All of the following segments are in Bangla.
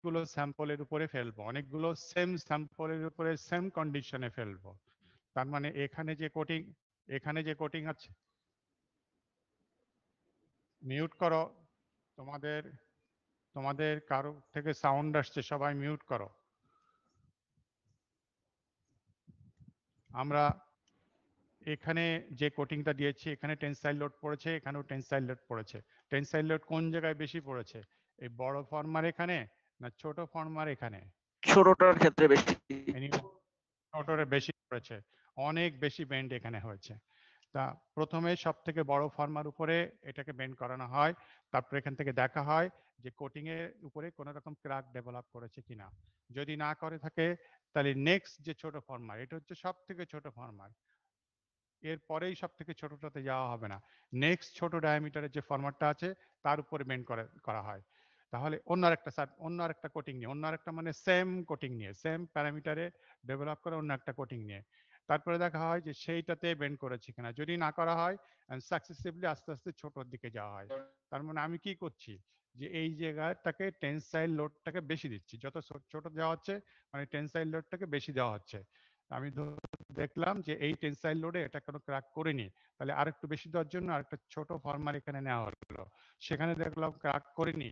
অনেকগুলো স্যাম্পলের উপরে ফেলবো, অনেকগুলো সেম স্যাম্পলের উপরে সেম কন্ডিশনে ফেলবো। তার মানে এখানে যে কোটিং আছে, মিউট করো, তোমাদের তোমাদের কারো থেকে সাউন্ড আসছে, সবাই মিউট করো। আমরা এখানে যে কোটিংটা দিয়েছি, এখানে টেনসাইল লোড পড়েছে, এখানেও টেনসাইল লোড পড়েছে। টেনসাইল লোড কোন জায়গায় বেশি পড়েছে, এই বড় ফর্মার এখানে না ছোট ফর্মার এখানে? ছোটটার ক্ষেত্রে বেশি। ছোটরে বেশি পড়েছে, অনেক বেশি বেন্ড এখানে হয়েছে। তা প্রথমে সব থেকে বড় ফর্মার উপরে এটাকে বেন্ড করানো হয়, তারপর এখান থেকে দেখা হয় যে কোটিং এর উপরে কোনো রকম ক্র্যাক ডেভেলপ করেছে কিনা। যদি না করে থাকে তাহলে নেক্সট যে ছোট ফর্মার, এটা হচ্ছে সব থেকে ছোট ফর্মার, এর পরেই সব থেকে ছোটটাতে যাওয়া হবে না, নেক্সট ছোট ডায়ামিটারের যে ফরম্যাটটা আছে তার উপরে বেন্ড করা হয়। তাহলে অন্য আরেকটা কোটিং নিয়ে, অন্য আরেকটা মানে সেম কোটিং নিয়ে, সেম প্যারামিটারে ডেভেলপ করে অন্য একটা কোটিং নিয়ে, তারপরে দেখা হয় যে সেইটাতে বেন্ড করেছে কিনা। যদি না করা হয়, সাকসেসিভলি আস্তে আস্তে ছোটোর দিকে যাওয়া হয়। তার মানে আমি কি করছি, যে এই জায়গাটাকে টেনসাইল লোডটাকে বেশি দিচ্ছি, যত ছোট দেওয়া হচ্ছে মানে টেনসাইল লোডটাকে বেশি দেওয়া হচ্ছে। আমি দেখলাম যে এই টেনসাইল লোডে এটা কোনো ক্র্যাক করেনি, তাহলে আরেকটু বেশি দেওয়ার জন্য আরেকটা ছোট ফর্মার এখানে নেওয়া হলো, সেখানে দেখলাম ক্র্যাক করেনি,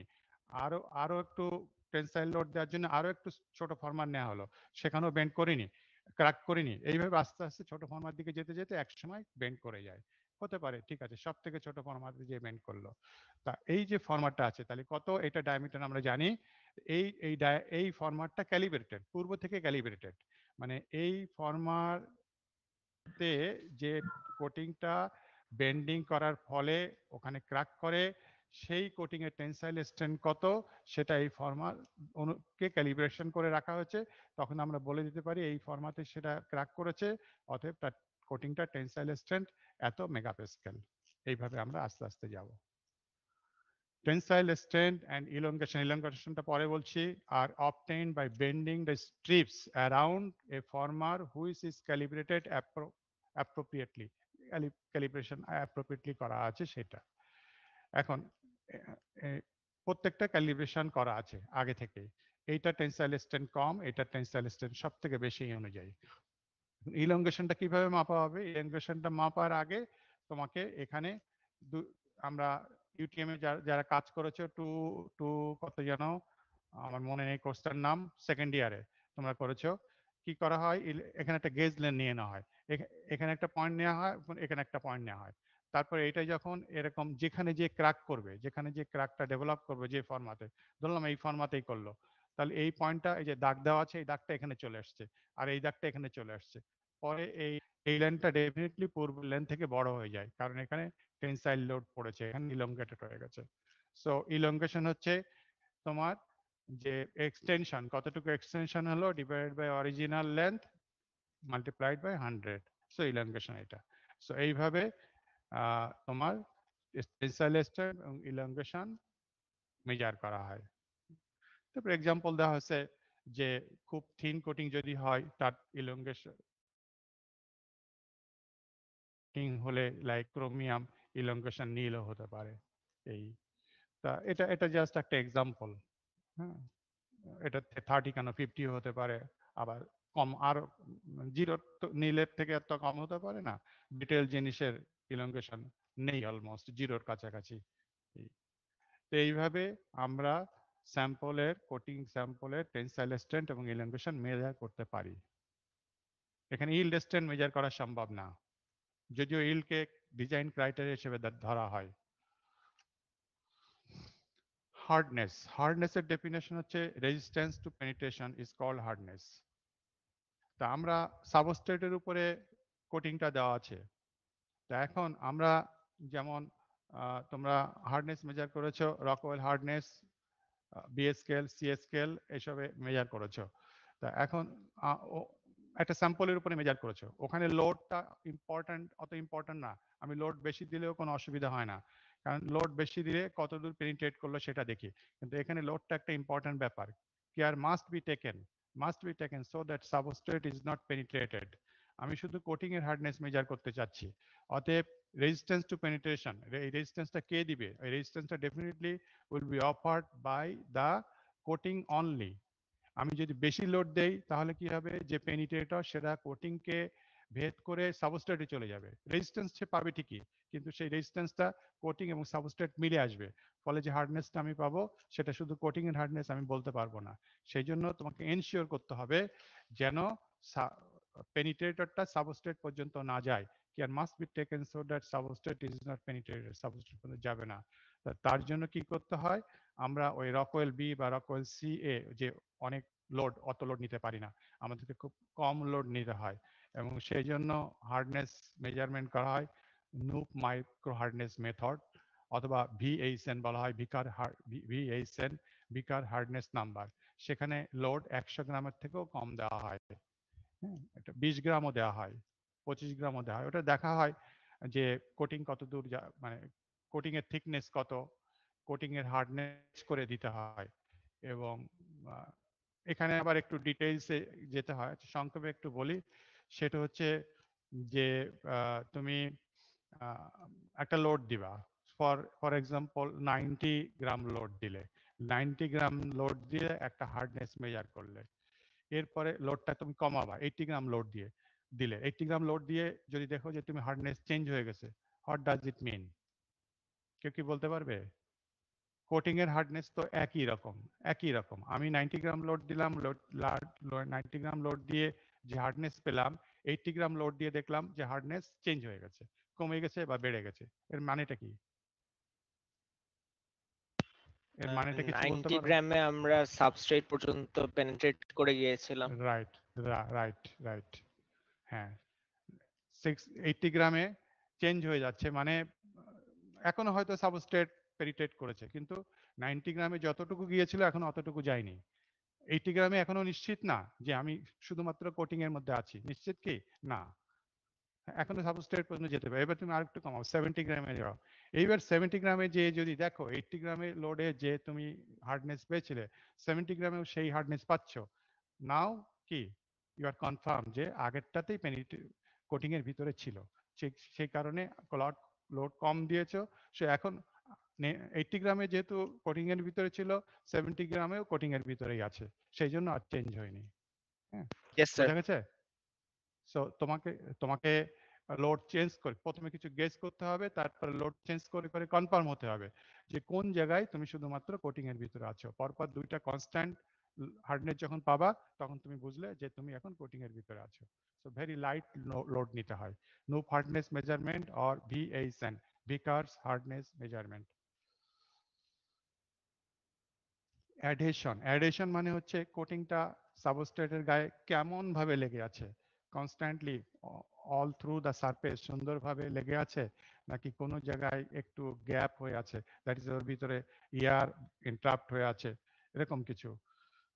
আরো আরো একটু টেনসাইল লোড দেওয়ার জন্য আরো একটু ছোট ফর্মার নেওয়া হলো, সেখানেও বেন্ড করিনি, ক্র্যাক করিনি। এইভাবে আস্তে আস্তে ছোট ফর্মার দিকে যেতে যেতে একসময় বেন্ড করে যায়। হতে পারে ঠিক আছে সব থেকে ছোট ফর্মার দিয়ে বেন্ড করলো। তা এই যে ফর্মারটা আছে তাহলে কত, এটা ডায়ামিটার আমরা জানি। এই এই এই ফর্মারটা ক্যালিব্রেটেড, পূর্ব থেকে ক্যালিব্রেটেড, মানে এই ফর্মারতে যে কোটিংটা বেন্ডিং করার ফলে ওখানে ক্র্যাক করে, সেই কোটিং এর টেনসাইল স্ট্রেন্থ কত সেটা এই ফর্মার কে ক্যালিব্রেশন করে রাখা হয়েছে। তখন আমরা বলে দিতে পারি এই ফর্মাতে সেটা ক্র্যাক করেছে, অতএব তার কোটিংটা টেনসাইল স্ট্রেন্থ এত মেগাপাস্কেল। এইভাবে আমরা আস্তে আস্তে যাব। Tensile strength and elongationটা পরে বলছি, are obtained by bending the strips around a former which is calibrated appropriately, calibration appropriately করা আছে সেটা। এখন প্রত্যেকটা ক্যালিব্রেশন করা আছে আগে থেকে, এইটা টেনসাইল স্ট্রেন্থ কম, এটা টেনসাইল স্ট্রেন্থ সব থেকে বেশি অনুযায়ী। ইলংগেশনটা কিভাবে মাপা হবে, ইলংগেশনটা মাপার আগে তোমাকে এখানে আমরা ইউটিএম এ যারা কাজ করেছো টু টু কত যেন আমার মনে নেই কোর্সটার নাম, সেকেন্ড ইয়ারে তোমরা করেছো, কি করা হয় এখানে একটা গেজ লেন নিয়ে নেওয়া হয়, এখানে একটা পয়েন্ট নেওয়া হয়, এখানে একটা পয়েন্ট নেওয়া হয়। তারপরে এটা যখন এরকম যেখানে যে ক্র্যাক করবে, যেখানে যে ক্র্যাকটা ডেভেলপ করবে যে ফর্মাতে, ধরলাম এই ফর্মাতেই করলো, তাহলে এই পয়েন্টটা এই যে দাগ দেওয়া আছে এই দাগটা এখানে চলে আসছে, আর এই দাগটা এখানে চলে আসছে। পরে এই লেনটা ডেফিনেটলি পূর্ব লেন থেকে বড় হয়ে যায়, কারণ এখানে টেনসাইল লোড পড়েছে, এখানে ইলংগেটেড হয়ে গেছে। সো ইলংগেশন হচ্ছে তোমার যে এক্সটেনশন, কতটুকু এক্সটেনশন হলো divided by original length multiplied by 100, so elongation এটা। সো এইভাবে তোমার টেনসাইল স্ট্রেন্থ এবং ইলংগেশন মেজার করা হয়। তারপর এক্সাম্পল দেওয়া হচ্ছে যে খুব থিন কোটিং যদি হয় তার ইলংগেশন হলে লাইক ক্রোমিয়াম ইলংগেশন নীলও হতে পারে। এই তা এটা এটা জাস্ট একটা এক্সাম্পল। হ্যাঁ, এটা 30 কেন 50 হতে পারে, আবার কম আর জিরো নীলের থেকে এত কম হতে পারে না। ডিটেল জিনিসের ইলংগেশন নেই, অলমোস্ট জিরোর কাছাকাছি। তো এইভাবে আমরা স্যাম্পলের কোটিং স্যাম্পলের টেনসাইল স্ট্রেন্থ এবং ইলংগেশন মেজার করতে পারি। এখানে ইল্ড স্ট্রেন্থ মেজার করা সম্ভব না, যদিও ইল্ডকে ডিজাইন ক্রাইটেরিয়া হিসেবে ধরা হয়। হার্ডনেসের ডেফিনেশন হচ্ছে resistance to penetration is called hardness. তা আমরা সাবস্ট্রেটের উপরে কোটিংটা দেওয়া আছে, তা এখন আমরা যেমন তোমরা হার্ডনেস মেজার করেছো, Rockwell hardness, BS scale, CS scale এসবে মেজার করেছো। তা এখন একটা স্যাম্পলের উপরে মেজার করেছো, ওখানে লোডটা অত ইম্পর্টেন্ট না, আমি লোড বেশি দিলেও কোনো অসুবিধা হয় না, কারণ লোড বেশি দিলে কতদূর পেনিট্রেট করলো সেটা দেখি। কিন্তু এখানে লোডটা একটা ইম্পর্টেন্ট ব্যাপার, care must be taken so that substrate is not penetrated. আমি শুধু কোটিং এর হার্ডনেস মেজার করতে চাচ্ছি, অতএব রেজিস্ট্যান্স টু পেনিট্রেশন, এই রেজিস্ট্যান্সটা কে দিবে, এই রেজিস্ট্যান্সটা definitely will be offered by the coating only. আমি যদি বেশি লোড দেই তাহলে কি হবে, যে পেনিট্রেটর সেটা কোটিংকে ভেদ করে সাবস্ট্রেটে চলে যাবে, রেজিস্ট্যান্স সে পাবে ঠিকই, কিন্তু সেই রেজিস্ট্যান্সটা কোটিং এবং সাবস্ট্রেট মিলে আসবে, ফলে যে হার্ডনেসটা আমি পাবো সেটা শুধু কোটিং এর হার্ডনেস আমি বলতে পারবো না। সেই জন্য তোমাকে এনশিওর করতে হবে যেন পেনিট্রেটরটা সাবস্ট্রেট পর্যন্ত না যায়, care must be taken so that substrate is not penetrated, substrate পর্যন্ত যাবে না। তার জন্য কি করতে হয়, আমরা ওই রকওয়েল বি বা রকওয়েল সি এ যে অনেক লোড, অত লোড নিতে পারি না, আমাদেরকে খুব কম লোড নিতে হয়, এবং সেই জন্য হার্ডনেস মেজারমেন্ট করা হয় নুপ মাইক্রো হার্ডনেস মেথড, অথবা ভিএইচএন বলা হয়, ভিএইচএন, ভিকার হার্ডনেস নাম্বার। সেখানে লোড 100 গ্রামের থেকেও কম দেওয়া হয়, এটা 20 গ্রামও দেওয়া হয়, 25 গ্রামও দেওয়া হয়। ওটা দেখা হয় যে কোটিং কত দূর মানে কোটিং এর থিকনেস কত, কোটিং এর হার্ডনেস করে দিতে হয়। এবং এখানে আবার একটু ডিটেইলসে যেতে হয়, সংক্ষেপে একটু বলি, সেটা হচ্ছে যে তুমি একটা লোড দিবা, ফর এক্সাম্পল 90 গ্রাম লোড দিলে, 90 গ্রাম লোড দিয়ে একটা হার্ডনেস মেজার করলে, এরপরে লোডটা তুমি কমাবা 80 গ্রাম লোড দিয়ে, দিলে 80 গ্রাম লোড দিয়ে যদি দেখো যে তুমি হার্ডনেস চেঞ্জ হয়ে গেছে, হোয়াট ডাজ ইট মিন? কেউ কি বলতে পারবে? কোটিং এর হার্ডনেস তো একই রকম আমি 90 গ্রাম লোড দিলাম, 90 গ্রাম লোড দিয়ে যে হার্ডনেস পেলাম, 80 গ্রাম লোড দিয়ে দেখলাম যে হার্ডনেস চেঞ্জ হয়ে গেছে, কমে গেছে বা বেড়ে গেছে, এর মানেটা কি? এর মানেটা কিছু বলতে 90 পারো? গ্রামে আমরা সাবস্ট্রেট পর্যন্ত পেনিট্রেট করে গিয়েছিলাম। Right, right, right. হ্যাঁ, 80 গ্রামে চেঞ্জ হয়ে যাচ্ছে, মানে এখনো হয়তো সাবস্ট্রেট পেনিট্রেট করেছে, কিন্তু 90 গ্রামে যতটুকু গিয়েছিল এখনো অতটুকু যায়নি। 80 গ্রামে এখনো নিশ্চিত না যে আমি শুধুমাত্র কোটিং এর মধ্যে আছি, নিশ্চিত কি না, এখনো সাবস্ট্রেট পর্যন্ত যেতে পারে। এবার তুমি আরেকটু কমাও, 70 গ্রামে যাও। এইবার 70 গ্রামে যে যদি দেখো 80 গ্রামে লোডে যে তুমি হার্ডনেস পেয়েছিলে, 70 গ্রামেও সেই হার্ডনেস পাচ্ছ, নাও কি ইউ আর কনফার্ম যে আগেরটাতেই কোটিং এর ভিতরে ছিল, সেই কারণে লোড লোড কম দিয়েছো, সে এখন 80 গ্রামে যেহেতু কোটিং এর ভিতরে ছিল, 70 গ্রামেও কোটিং এর ভিতরেই আছে, সেই জন্য আর চেঞ্জ হয়নি। হ্যাঁ, ইয়েস স্যার। বোঝা গেছে? সো তোমাকে তোমাকে লোড চেঞ্জ করে প্রথমে কিছু গেস করতে হবে, তারপরে লোড চেঞ্জ করে করে কনফার্ম হতে হবে যে কোন জায়গায় তুমি শুধুমাত্র কোটিং এর ভিতরে আছো। পরপর দুইটা কনস্ট্যান্ট হার্ডনেস যখন পাবা, তখন তুমি বুঝলে যে তুমি এখন কোটিং এর ভিতরে আছো। সো ভেরি লাইট লোড নিতে হয়। No hardness measurement or VHN, Vickers hardness measurement. Adhesion মানে হচ্ছে কোটিংটা সাবস্ট্রেটের গায়ে কেমন ভাবে লেগে আছে, constantly all through the surface সুন্দরভাবে লেগে আছে, নাকি কোনো জায়গায় একটু গ্যাপ হয়ে আছে, দ্যাট ইজ ওর ভিতরে এয়ার ইন্টারাপ্ট হয়ে আছে, এরকম কিছু।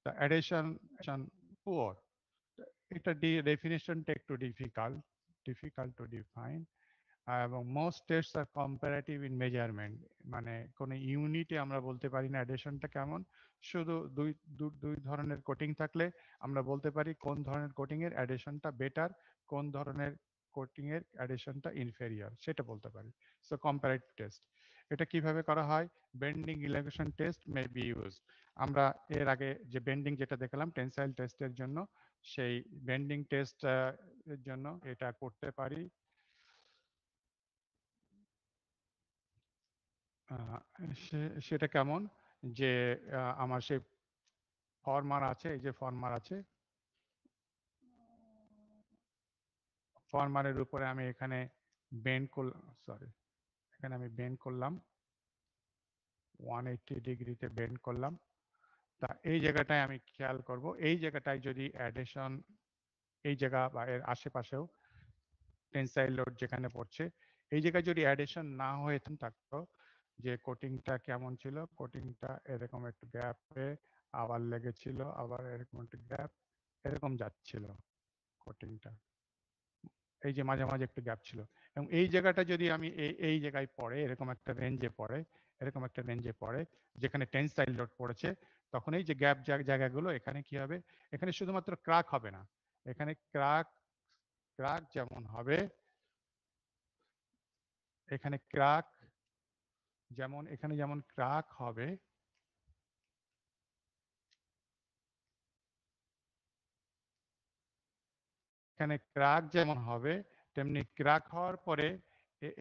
দ্য অ্যাডহেশন পুয়ার, এটা ডেফিনেশনটা একটু ডিফিকাল্ট টু ডিফাইন, এবং most test are comparative in measurement, মানে কোন ইউনিটে আমরা বলতে পারি না অ্যাডেশনটা কেমন, শুধু দুই ধরনের কোটিং থাকলে আমরা বলতে পারি কোন ধরনের কোটিং এর অ্যাডেশনটা বেটার, কোন ধরনের কোটিং এর অ্যাডেশনটা ইনফেরিয়র, সেটা বলতে পারি। সো কম্পারেটিভ টেস্ট, এটা কিভাবে করা হয়? Bending illustration test may be use. আমরা এর আগে যে বেন্ডিং যেটা দেখলাম টেনসাইল টেস্টের জন্য, সেই বেন্ডিং টেস্ট এর জন্য এটা করতে পারি। আহ, সেটা কেমন, যে আমার সেই ফরমার আছে, এই যে ফরমার আছে, ফরমারের উপরে আমি এখানে বেন্ড করলাম, সরি, এখানে আমি বেন্ড করলাম 180 ডিগ্রিতে বেন্ড করলাম। তা এই জায়গাটায় আমি খেয়াল করব, এই জায়গাটায় যদি অ্যাডিশন, এই জায়গা বা এর আশেপাশেও টেনসাইল লোড যেখানে পড়ছে, এই জায়গায় যদি অ্যাডিশন না হয়ে থাকতো, যে কোটিংটা কেমন ছিল, কোটিংটা এরকম একটু গ্যাপ হয়ে আবার লেগেছিল, আবার এরকম একটু গ্যাপ, এরকম যাচ্ছিল কোটিংটা, এই যে মাঝে মাঝে একটু গ্যাপ ছিল, এবং এই জায়গাটা যদি আমি এই জায়গায় পড়ে, এরকম একটা রেঞ্জে পড়ে, এরকম একটা রেঞ্জে পড়ে যেখানে টেনসাইল লোড পড়েছে, তখন এই যে গ্যাপ জায়গাগুলো, এখানে কি হবে, এখানে শুধুমাত্র ক্রাক হবে না, এখানে ক্রাক ক্রাক যেমন হবে, এখানে ক্রাক যেমন, এখানে যেমন ক্রাক হবে, এখানে ক্র্যাক যেমন হবে তেমনি ক্র্যাক হওয়ার পরে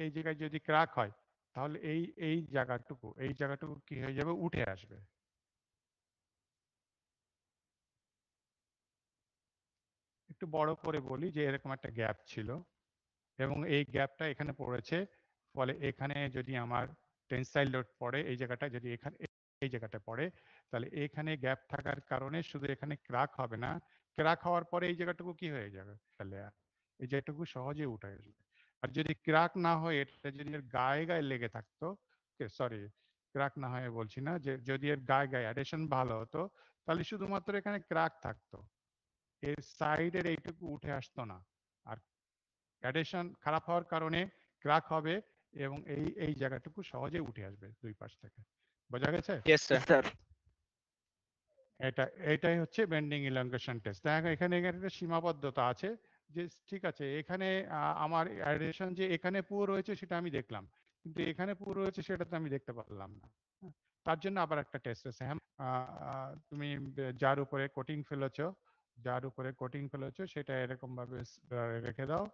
এই জায়গায় যদি ক্র্যাক হয় তাহলে এই জায়গাটুকু কি হয়ে যাবে, উঠে আসবে। একটু বড় করে বলি যে এরকম একটা গ্যাপ ছিল এবং এই গ্যাপটা এখানে পড়েছে, ফলে এখানে যদি আমার টেনসাইল লোড পড়ে এই জায়গাটা, যদি এখানে এই জায়গাটা পড়ে তাহলে এখানে গ্যাপ থাকার কারণে শুধু এখানে ক্র্যাক হবে না, ক্র্যাক হওয়ার পরে এই জায়গাটুকু কি হয়ে যাবে, তাহলে এই জায়গাটুকু সহজে উঠে আসবে। আর যদি ক্র্যাক না হয়ে এটা যদি এর গায়ে গায়ে লেগে থাকতো, সরি ক্র্যাক না হয়ে বলছি না, যে যদি এর গায়ে গায়ে অ্যাডেশন ভালো হতো তাহলে শুধুমাত্র এখানে ক্র্যাক থাকতো, এর সাইডের এইটুকু উঠে আসতো না। আর অ্যাডেশন খারাপ হওয়ার কারণে ক্র্যাক হবে এবং এই জায়গাটুকু সহজে উঠে আসবে দুই পাশ থেকে। বোঝা গেছে? Yes sir. স্যার এটাই হচ্ছে বেন্ডিং ইলংগেশন টেস্ট। এখানে একটা সীমাবদ্ধতা আছে যে ঠিক আছে এখানে আমার অ্যাডেশন যে এখানে পুরো রয়েছে সেটা আমি দেখলাম, কিন্তু এখানে পুরো রয়েছে সেটা তো আমি দেখতে পারলাম না। হ্যাঁ, তার জন্য আবার একটা টেস্ট আছে। হ্যাঁ, তুমি যার উপরে কোটিং ফেলেছো সেটা এরকম ভাবে রেখে দাও।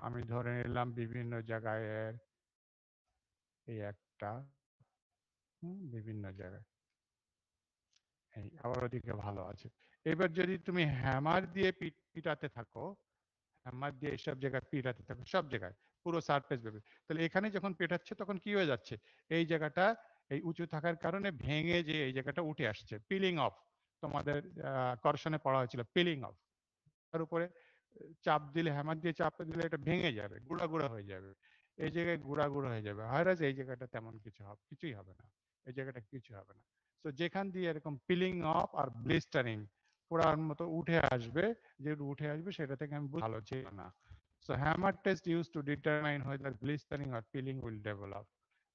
আমি ধরে নিলাম বিভিন্ন জায়গায় এই একটা, বিভিন্ন জায়গায় এই আবার ওদিকে ভালো আছে। এবার যদি তুমি হ্যামার দিয়ে পিটাতে থাকো, হ্যামার দিয়ে এইসব জায়গায় পিটাতে থাকো, সব জায়গায় পুরো সারফেস ভেবে, তাহলে এখানে যখন পেটাচ্ছে তখন কি হয়ে যাচ্ছে, এই জায়গাটা এই উঁচু থাকার কারণে ভেঙে যে এই জায়গাটা উঠে আসছে, পিলিং অফ। তোমাদের কর্ষণে পড়া হয়েছিল পিলিং অফ। তার উপরে চাপ দিলে, হ্যামার দিয়ে চাপ দিলে এটা ভেঙে যাবে, গুঁড়া গুঁড়া হয়ে যাবে, এই জায়গায় গুঁড়া গুঁড়া হয়ে যাবে। হয়রাজ এই জায়গাটা তেমন কিছুই হবে না, এই জায়গাটা কিছু হবে না। তো যেখান দিয়ে এরকম পিলিং অফ আর ব্লিস্টারিং পোড়ার মতো উঠে আসবে, যে উঠে আসবে সেটা থেকে আমি ভালো ছিল না। So hammer test used to determine whether blistering or peeling will develop.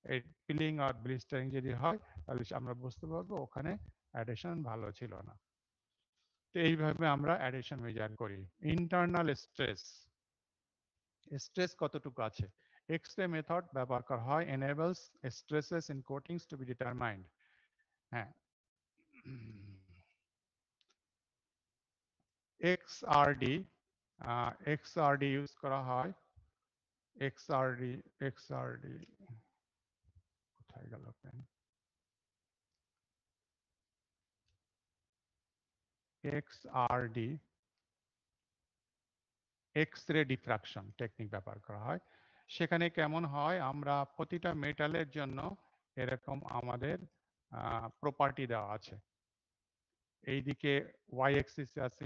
এই পিলিং আর ব্লিস্টারিং যদি হয় তাহলে আমরা বুঝতে পারবো ওখানে অ্যাডেশন ভালো ছিল না। তো এইভাবে আমরা অ্যাডেশন মেজার করি। ইন্টারনাল স্ট্রেস কতটুকু আছে, এক্স-রে মেথড ব্যবহার করা হয়, enables stresses in coatings to be determined। হ্যাঁ, এক্সআরডি এক্সআরডি ইউজ করা হয়। এক্সআরডি কোথায় গেল pen, XRD X-ray diffraction technique ব্যবহার করা হয়। সেখানে কেমন হয়, আমরা প্রতিটা মেটালের জন্য এরকম আমাদের প্রপার্টি দেওয়া আছে। এইদিকে ওয়াই এক্সিসে আছে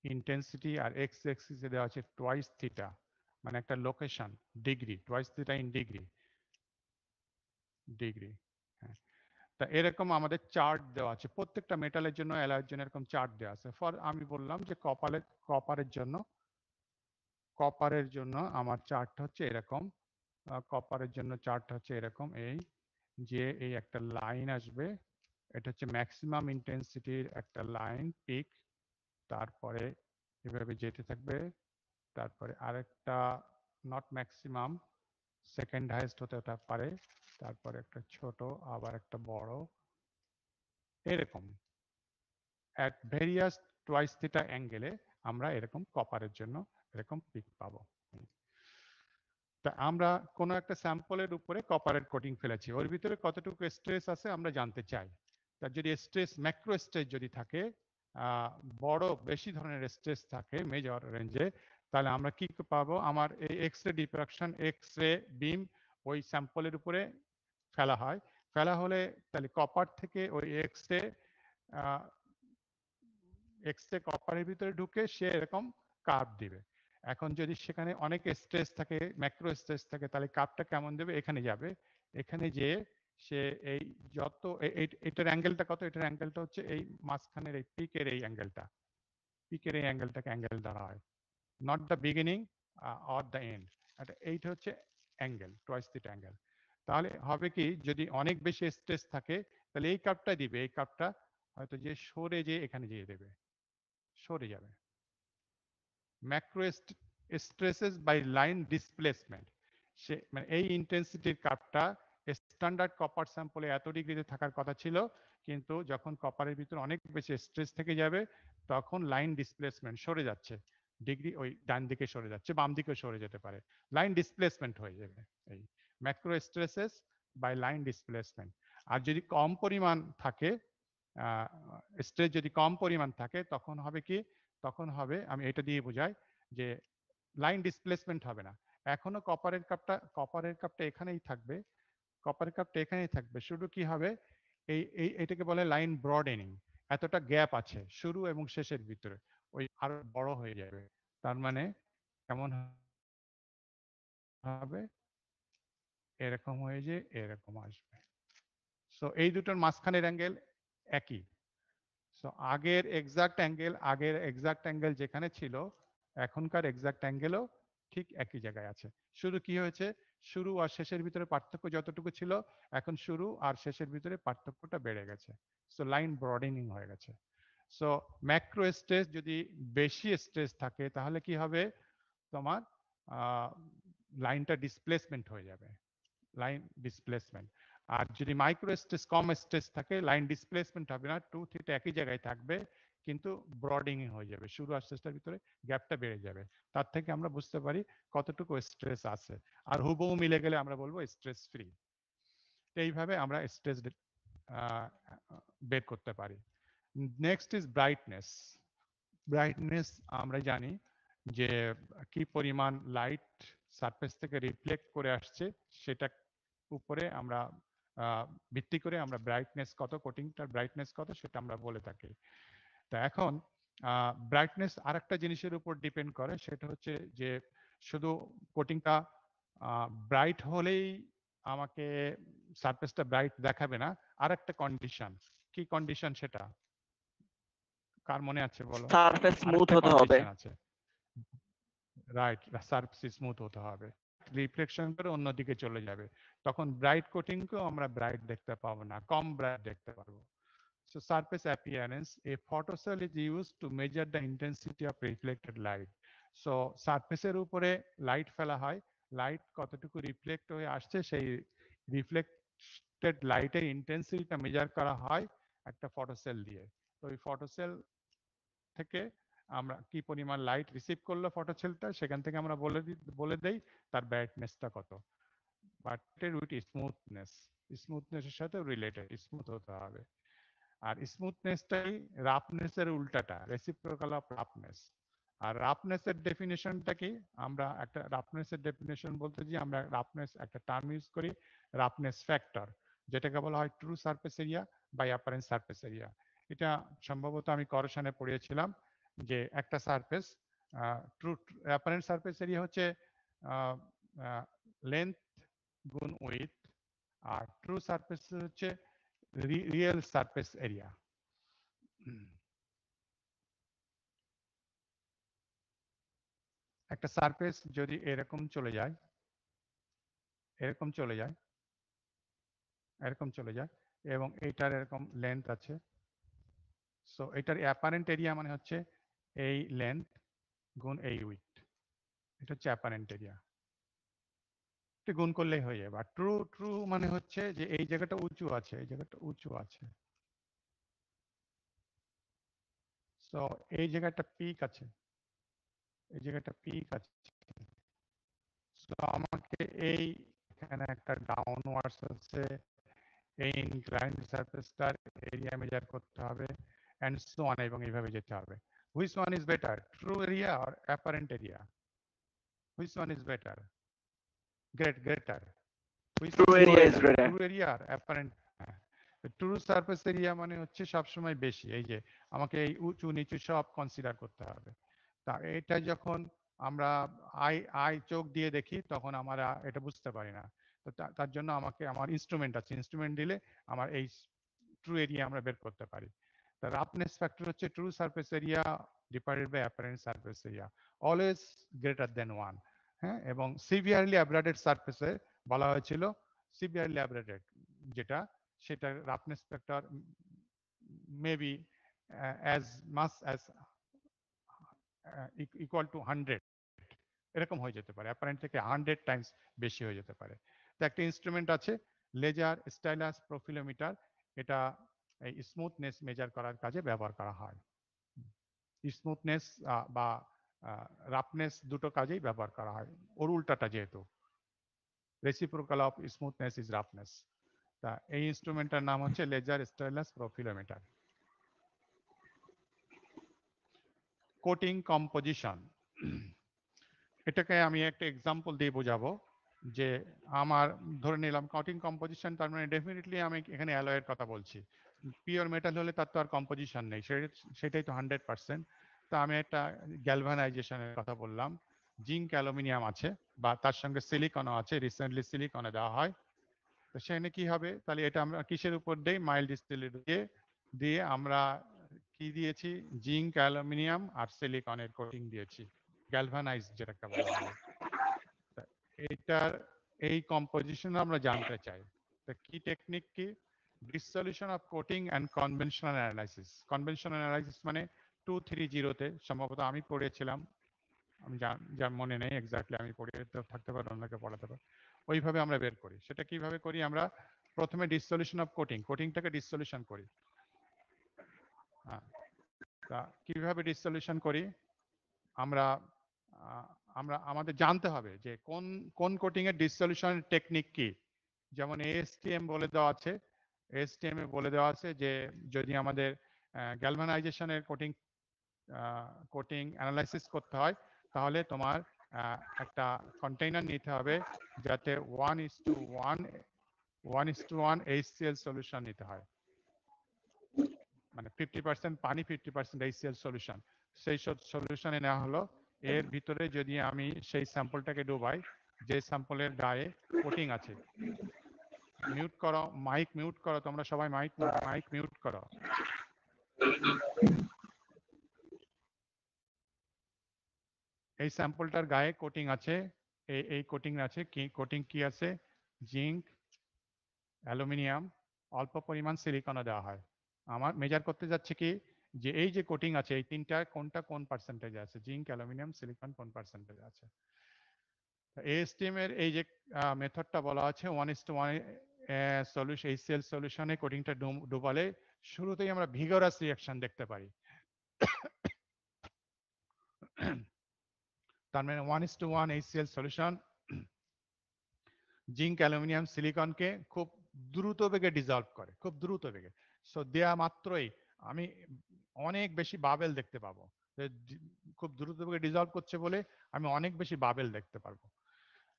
ইন্টেন্সিটি আর এক্স এক্সিসে দেওয়া আছে টোয়াইস থিটা, মানে একটা location, degree, twice theta in degree. হ্যাঁ, তা এরকম আমাদের চার্ট দেওয়া আছে প্রত্যেকটা মেটালের জন্য, অ্যালয়ের জন্য এরকম চার্ট দেওয়া আছে। আমি বললাম যে কপারের জন্য আমার চার্ট হচ্ছে এরকম, কপারের জন্য চার্ট হচ্ছে এরকম, এই যে এই একটা লাইন আসবে, এটা হচ্ছে ম্যাক্সিমাম ইন্টেন্সিটির একটা লাইন পিক, তারপরে এভাবে যেতে থাকবে, তারপরে আরেকটা নট ম্যাক্সিমাম, সেকেন্ড হাইয়েস্ট হতে পারে, তারপরে একটা ছোট, আবার একটা বড়, এরকম অ্যাট ভেরিয়াস টোয়াইস থিটা অ্যাঙ্গেলে আমরা এরকম কপারের জন্য এরকম পিক পাবো। তা আমরা কোনো একটা স্যাম্পলের উপরে কপারের কোটিং ফেলেছি, ওর ভিতরে কতটুকু স্ট্রেস আছে আমরা জানতে চাই। তার যদি স্ট্রেস, ম্যাক্রো স্ট্রেস যদি থাকে, বড় বেশি ধরনের স্ট্রেস থাকে মেজর রেঞ্জে, তাহলে আমরা কি পাবো, আমার এই এক্স-রে ডিফ্রাকশন, এক্স-রে বিম ওই স্যাম্পলের উপরে ফেলা হয়, ফেলা হলে তাহলে কপার থেকে ওই এক্স-রে কপারের ভিতরে ঢুকে সে এরকম কার্ভ দিবে। এখন যদি সেখানে অনেক স্ট্রেস থাকে, ম্যাক্রো স্ট্রেস থাকে, তাহলে কার্ভটা কেমন দেবে, এখানে যাবে, এখানে যে সে এই যত এটার অ্যাঙ্গেলটা কত, এটার অ্যাঙ্গেলটা হচ্ছে এই মাঝখানের এই পিকের এই অ্যাঙ্গেলটা, অ্যাঙ্গেল ধরা হয়, not the beginning or the end. এইটা হচ্ছে অ্যাঙ্গেল, টোয়াইস থিটা অ্যাঙ্গেল। তাহলে হবে কি, যদি অনেক বেশি স্ট্রেস থাকে তাহলে এই কার্ভটা দিবে, এই কার্ভটা হয়তো যে সরে যে এখানে যেয়ে দেবে, সরে যাবে। Macro stresses by line displacement, সে মানে এই ইন্টেন্সিটির কার্ভটা স্ট্যান্ডার্ড কপার স্যাম্পলে এত ডিগ্রিতে থাকার কথা ছিল, কিন্তু যখন কপারের ভিতরে অনেক বেশি স্ট্রেস থেকে যাবে তখন লাইন ডিসপ্লেসমেন্ট সরে যাচ্ছে, ডিগ্রি ওই ডান দিকে সরে যাচ্ছে, বাম দিকে সরে যেতে পারে, লাইন ডিসপ্লেসমেন্ট হয়ে যাবে। এই macro stresses by line displacement. আর যদি কম পরিমাণ থাকে, স্ট্রেস যদি কম পরিমাণ থাকে, তখন হবে কি, তখন হবে, আমি এটা দিয়ে বোঝাই যে লাইন ডিসপ্লেসমেন্ট হবে না। এখনো কপারের কাপটা এখানেই থাকবে, কপারের কাপটা এখানেই থাকবে, শুধু কি হবে, এটাকে বলে লাইন ব্রডেনিং। এতটা গ্যাপ আছে শুরু এবং শেষের ভিতরে, ওই আরো বড় হয়ে যাবে। তার মানে কেমন হবে, এরকম হয়ে যে এরকম আসবে। সো এই দুটোর মাঝখানের অ্যাঙ্গেল একই। সো আগের এক্সাক্ট অ্যাঙ্গেল যেখানে ছিল, এখনকার এক্সাক্ট অ্যাঙ্গেলও ঠিক একই জায়গায় আছে। শুধু কি হয়েছে, শুরু আর শেষের ভিতরে পার্থক্য যতটুকু ছিল, এখন শুরু আর শেষের ভিতরে পার্থক্যটা বেড়ে গেছে। সো লাইন ব্রডেনিং হয়ে গেছে। সো ম্যাক্রো স্ট্রেস যদি বেশি স্ট্রেস থাকে, তাহলে কি হবে, তোমার লাইনটা ডিসপ্লেসমেন্ট হয়ে যাবে, লাইন ডিসপ্লেসমেন্ট। আর যদি মাইক্রো স্ট্রেস কম স্ট্রেস থাকে, লাইন ডিসপ্লেসমেন্ট হবে না, টু থিটা একই জায়গায় থাকবে, কিন্তু ব্রডিং হয়ে যাবে, শুরু আর শেষটার ভিতরে গ্যাপটা বেড়ে যাবে। তার থেকে আমরা বুঝতে পারি কতটুকু স্ট্রেস আছে। আর হুবহু মিলে গেলে আমরা বলবো স্ট্রেস ফ্রি। এইভাবে আমরা স্ট্রেস বের করতে পারি। Next is brightness. ব্রাইটনেস আমরা জানি যে কি পরিমাণ লাইট সারফেস থেকে রিফ্লেক্ট করে আসছে, সেটা উপরে আমরা ভিত্তি করে আমরা ব্রাইটনেস কত, কোটিংটার ব্রাইটনেস কত, সেটা আমরা বলে থাকি। তা এখন ব্রাইটনেস আরেকটা জিনিসের উপর ডিপেন্ড করে, সেটা হচ্ছে যে শুধু কোটিংটা ব্রাইট হলেই আমাকে সারফেসটা ব্রাইট দেখাবে না, আরেকটা কন্ডিশন। কি কন্ডিশন সেটা কার মনে আছে বলো? সারফেস স্মুথ আরেকটা হতে হবে। কন্ডিশন আছে, রাইট, সারফেস স্মুথ হতে হবে, রিফ্লেকশন করে অন্যদিকে চলে যাবে, তখন ব্রাইট কোটিংকেও আমরা ব্রাইট দেখতে পাবো না, কম ব্রাইট দেখতে পারবো। So surface appearance, a photocell is used to measure the intensity of reflected light. So surface এর উপরে লাইট ফেলা হয়, লাইট কতটুকু রিফ্লেক্ট হয়ে আসছে, সেই রিফ্লেক্টেড লাইটের ইন্টেন্সিটিটা মেজার করা হয় একটা ফটোসেল দিয়ে। তো ওই ফটোসেল থেকে আমরা কি পরিমাণ লাইট রিসিভ করলো ফটোসেলটা, সেখান থেকে আমরা বলে দেই তার ব্রাইটনেসটা কত। বাট উইথ স্মুথনেস, স্মুথনেসের সাথে রিলেটেড, স্মুথ হতে হবে। আর স্মুথনেসটাই রাফনেসের উল্টাটা, রেসিপ্রোকাল অফ রাফনেস। আর রাফনেসের ডেফিনেশনটা কি, আমরা একটা রাফনেসের ডেফিনেশন বলতে যে আমরা রাফনেস একটা টার্ম ইউজ করি, রাফনেস ফ্যাক্টর, যেটাকে বলা হয় true surface area by apparent surface area. এটা সম্ভবত আমি করেশনে পড়িয়েছিলাম যে একটা surface true apparent surface area হচ্ছে লেন্থ গুণ উইথ, আর ট্রু সারফেস হচ্ছে রিয়েল সারফেস এরিয়া। একটা সারফেস যদি এরকম চলে যায়, এরকম চলে যায়, এরকম চলে যায়, এবং এইটার এরকম লেন্থ আছে, সো এটার অ্যাপারেন্ট এরিয়া মানে হচ্ছে এই লেন্থ গুণ এই উইথ, এটা হচ্ছে অ্যাপারেন্ট এরিয়া। এটা গুণ করলেই হয়ে যাবে। আর ট্রু ট্রু মানে হচ্ছে যে এই জায়গাটা উঁচু আছে, এই জায়গাটা উঁচু আছে, সো এই জায়গাটা পিক আছে, এই জায়গাটা পিক আছে, সো আমাকে এই এখানে একটা ডাউনওয়ার্ডস আছে, এই ইনক্লাইন্ড সারফেসটার এরিয়া মেজার করতে হবে, এন্ড সো অন, এবং এইভাবে যেতে হবে। Which one is better, true area or apparent area? Which one is better? Greater. Which true one is area is better, greater. True area আর অ্যাপারেন্ট? ট্রু সারফেস এরিয়া মানে হচ্ছে সবসময় বেশি, এই যে আমাকে এই উঁচু নিচু সব কনসিডার করতে হবে। তা এটা যখন আমরা আই চোখ দিয়ে দেখি, তখন আমরা এটা বুঝতে পারি না। তো তার জন্য আমাকে আমার ইনস্ট্রুমেন্ট আছে, ইনস্ট্রুমেন্ট দিলে আমার এই ট্রু এরিয়া আমরা বের করতে পারি। The roughness factor হচ্ছে true surface area divided by apparent surface area, always greater than 1। হ্যাঁ, এবং severely abraded surface এ বলা হয়েছিল severely abraded যেটা, সেটা roughness factor maybe as much as equal to 100, এরকম হয়ে যেতে পারে, অ্যাপারেন্ট থেকে 100 টাইমস বেশি হয়ে যেতে পারে। তো একটা ইনস্ট্রুমেন্ট আছে লেজার স্টাইলাস প্রোফিলোমিটার, এটা এই স্মুথনেস মেজার করার কাজে ব্যবহার করা হয়। স্মুথনেস বা রাফনেস দুটো কাজেই ব্যবহার করা হয়, ওর উল্টাটা যেহেতু reciprocal of smoothness is roughness. তা এই ইনস্ট্রুমেন্টটার নাম হচ্ছে লেজার স্টাইলাস প্রোফিলোমিটার। কোটিং কম্পোজিশন, এটাকে আমি একটা এক্সাম্পল দিয়ে বোঝাবো যে আমার ধরে নিলাম কোটিং কম্পোজিশন, তার মানে ডেফিনেটলি আমি এখানে অ্যালয়ের কথা বলছি। পিওর মেটাল হলে তার তো আর কম্পোজিশন নেই, সেটাই তো 100%। তা আমি একটা গ্যালভানাইজেশনের কথা বললাম। জিঙ্ক অ্যালুমিনিয়াম আছে বা তার সঙ্গে সিলিকনও আছে, রিসেন্টলি সিলিকনে দেওয়া হয়। তো সেখানে কি হবে, তাহলে এটা আমরা কিসের উপর দেই, মাইল্ড ডিস্টিলেট দিয়ে আমরা কি দিয়েছি, জিঙ্ক অ্যালুমিনিয়াম আর সিলিকনের কোটিং দিয়েছি, গ্যালভানাইজ যেটাকে বলা হয়। তা এইটার এই কম্পোজিশন আমরা জানতে চাই। তা কি টেকনিক কি, dissolution of coating and conventional analysis. Conventional analysis মানে 230-তে সম্ভবত আমি পড়েছিলাম, আমি যা মনে নেই এক্স্যাক্টলি, আমি পড়ে থাকতে পারি, অন্যকে পড়াতে পারি। ওইভাবে আমরা বের করি। সেটা কিভাবে করি, আমরা প্রথমে ডিসলিউশন অফ কোটিংটাকে ডিসলিউশন করি। হ্যাঁ, তা কিভাবে ডিসলিউশন করি, আমরা আমরা আমাদের জানতে হবে যে কোন কোন কোটিং এর ডিসলিউশন টেকনিক কি। যেমন এএসটিএম বলে দেওয়া আছে, এএসটিএম এ বলে দেওয়া আছে যে যদি আমাদের গ্যালভানাইজেশনের কোটিং অ্যানালাইসিস করতে হয়, তাহলে তোমার একটা কন্টেইনার নিতে হবে যাতে 1:1 HCl সলিউশন নিতে হয়, মানে 50% পানি 50% HCl সলিউশন। সেই সলিউশনে নেওয়া হলো, এর ভিতরে যদি আমি সেই স্যাম্পলটাকে ডুবাই, যে স্যাম্পলের গায়ে কোটিং আছে, মিউট করো, মাইক মিউট করো, তোমরা সবাই মাইক মিউট করো। এই স্যাম্পলটার গায়ে কোটিং আছে, এই কোটিং আছে কি, কোটিং কি আছে, জিঙ্ক, অ্যালুমিনিয়াম, অল্প পরিমাণ সিলিকনও দেওয়া হয়। আমার মেজার করতে যাচ্ছে কি, যে এই যে কোটিং আছে এই তিনটা কোনটা কোন পার্সেন্টেজে আছে, জিঙ্ক, অ্যালুমিনিয়াম, সিলিকন কোন পার্সেন্টেজে আছে। এএসটিএম এর এই যে মেথডটা বলা আছে 1:1 সলিউশন, HCl সলিউশনে কোটিংটা ডুবালে শুরুতেই আমরা ভিগরাস রিঅ্যাকশন দেখতে পারি। তার মানে 1:1 HCl সলিউশন জিঙ্ক, অ্যালুমিনিয়াম, সিলিকনকে খুব দ্রুত বেগে ডিজলভ করে, খুব দ্রুত বেগে। সো দেয়া মাত্রই আমি অনেক বেশি বাবেল দেখতে পাবো, খুব দ্রুত বেগে ডিজলভ করছে বলে আমি অনেক বেশি বাবেল দেখতে পারবো।